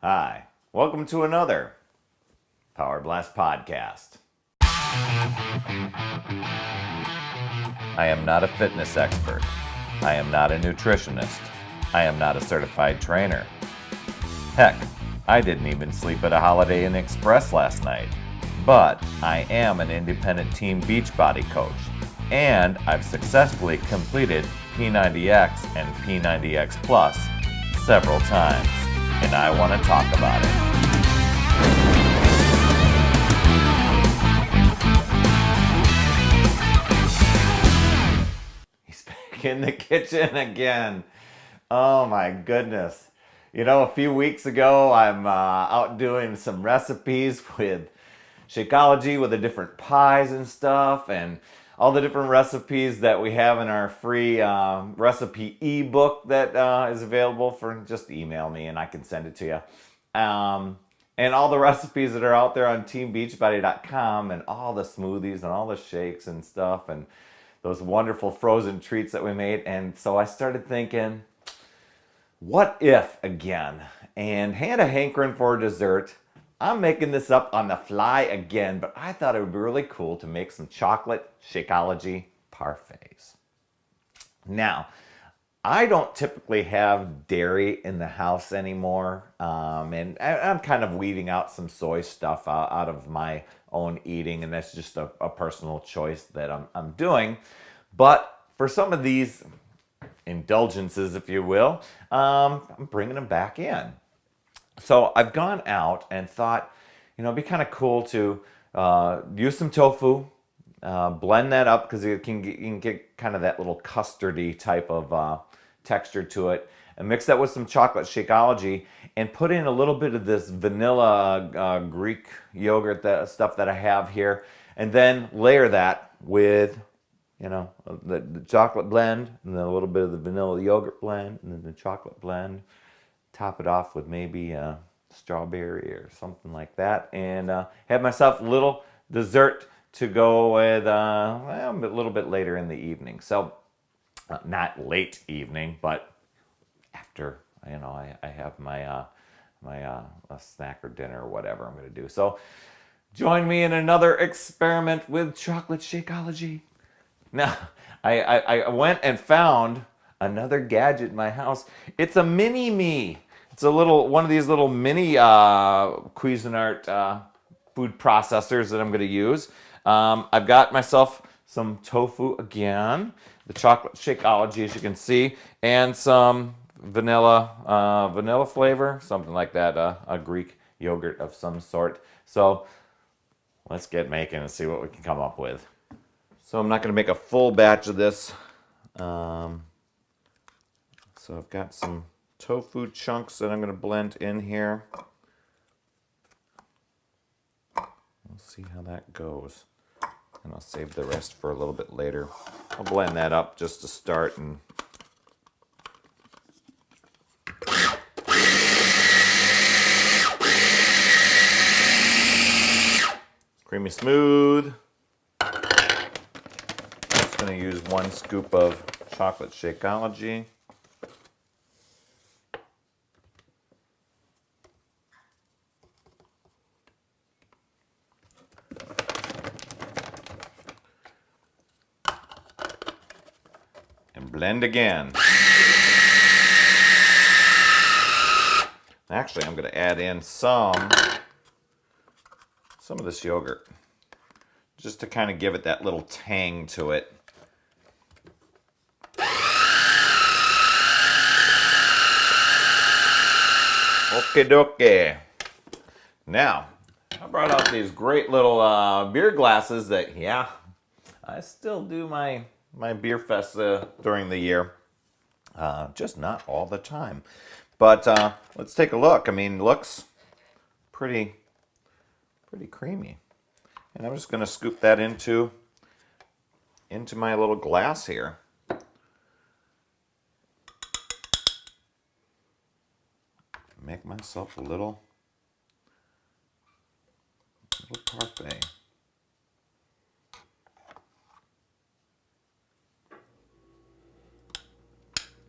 Hi, welcome to another Power Blast podcast. I am not a fitness expert. I am not a nutritionist. I am not a certified trainer. Heck, I didn't even sleep at a Holiday Inn Express last night. But I am an independent team Beachbody coach, and I've successfully completed P90X and P90X Plus several times, and I want to talk about it. He's back in the kitchen again. Oh my goodness. You know, a few weeks ago, I'm out doing some recipes with Shakeology with the different pies and stuff, and all the different recipes that we have in our free recipe ebook that is available. For just email me and I can send it to you. And all the recipes that are out there on teambeachbody.com, and all the smoothies and all the shakes and stuff, and those wonderful frozen treats that we made. And so I started thinking, what if again? And had a hankering for dessert. I'm making this up on the fly again, but I thought it would be really cool to make some chocolate Shakeology parfaits. Now, I don't typically have dairy in the house anymore, and I'm kind of weeding out some soy stuff out of my own eating, and that's just a personal choice that I'm doing. But for some of these indulgences, if you will, I'm bringing them back in. So I've gone out and thought, it'd be kind of cool to use some tofu, blend that up because you can get kind of that little custardy type of texture to it, and mix that with some chocolate Shakeology, and put in a little bit of this vanilla Greek yogurt stuff that I have here, and then layer that with the chocolate blend, and then a little bit of the vanilla yogurt blend, and then the chocolate blend. Top it off with maybe a strawberry or something like that, and have myself a little dessert to go with a little bit later in the evening. So not late evening, but after I have my a snack or dinner or whatever I'm going to do. So join me in another experiment with chocolate Shakeology. Now, I went and found another gadget in my house. It's a mini me. It's a one of these little mini Cuisinart food processors that I'm going to use. I've got myself some tofu again, the chocolate Shakeology, as you can see, and some vanilla flavor, something like that, a Greek yogurt of some sort. So let's get making and see what we can come up with. So I'm not going to make a full batch of this. So I've got some tofu chunks that I'm going to blend in here. We'll see how that goes. And I'll save the rest for a little bit later. I'll blend that up just to start. And creamy smooth. Just going to use 1 scoop of chocolate Shakeology. And blend again. Actually, I'm going to add in some of this yogurt, just to kind of give it that little tang to it. Okie dokie. Now, I brought out these great little beer glasses that, I still do my beer fest during the year. Just not all the time. But let's take a look. Looks pretty creamy. And I'm just going to scoop that into my little glass here. Make myself a little parfait.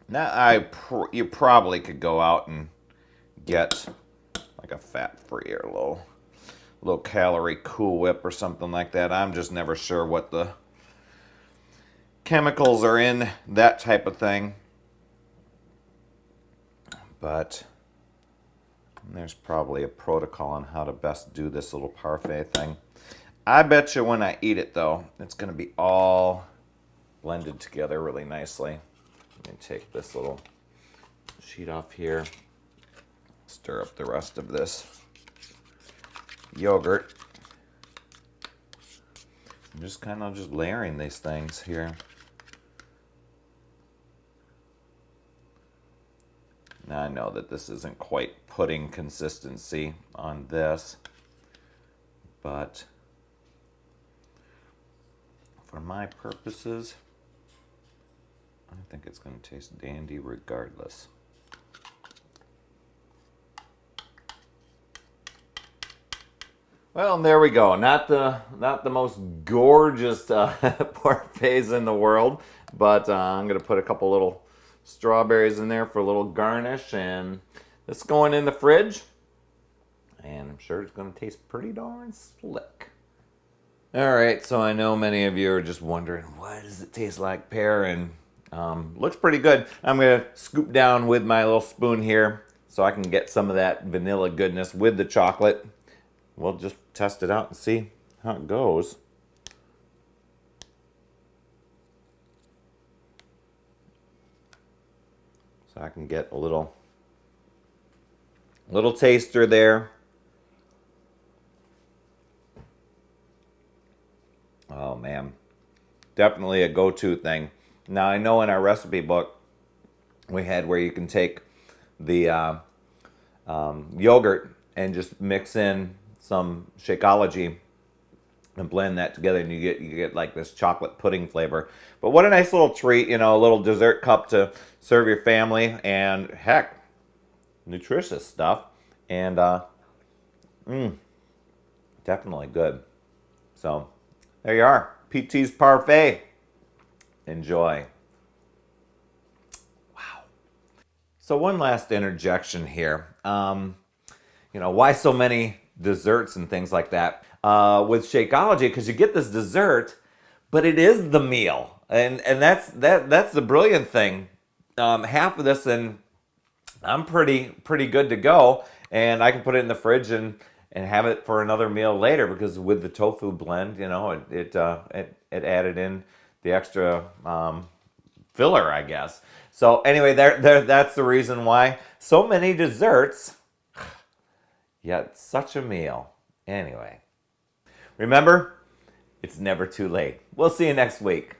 Now, you probably could go out and get like a fat-free or low calorie Cool Whip or something like that. I'm just never sure what the chemicals are in that type of thing. But there's probably a protocol on how to best do this little parfait thing. I bet you when I eat it, though, it's going to be all blended together really nicely. Let me take this little sheet off here. Stir up the rest of this yogurt. I'm just kind of just layering these things here. Now I know that this isn't quite pudding consistency on this, but for my purposes, I think it's going to taste dandy regardless. Well, there we go. Not the most gorgeous parfaits in the world, but I'm going to put a couple little strawberries in there for a little garnish, and this is going in the fridge, and I'm sure it's going to taste pretty darn slick. All right, so I know many of you are just wondering, why does it taste like pear? And looks pretty good. I'm going to scoop down with my little spoon here so I can get some of that vanilla goodness with the chocolate. We'll just test it out and see how it goes. So I can get a little taster there. Oh man, definitely a go-to thing. Now I know in our recipe book we had where you can take the yogurt and just mix in some Shakeology and blend that together, and you get like this chocolate pudding flavor. But what a nice little treat, you know, a little dessert cup to serve your family, and heck, nutritious stuff, and definitely good. So there you are, PT's Parfait. Enjoy. Wow. So one last interjection here. You know, why so many desserts and things like that with Shakeology? Because you get this dessert, but it is the meal, and that's the brilliant thing. Half of this, and I'm pretty good to go, and I can put it in the fridge and have it for another meal later, because with the tofu blend, you know, it added in the extra filler, I guess. So anyway, that's the reason why so many desserts, yet such a meal. Anyway, remember, it's never too late. We'll see you next week.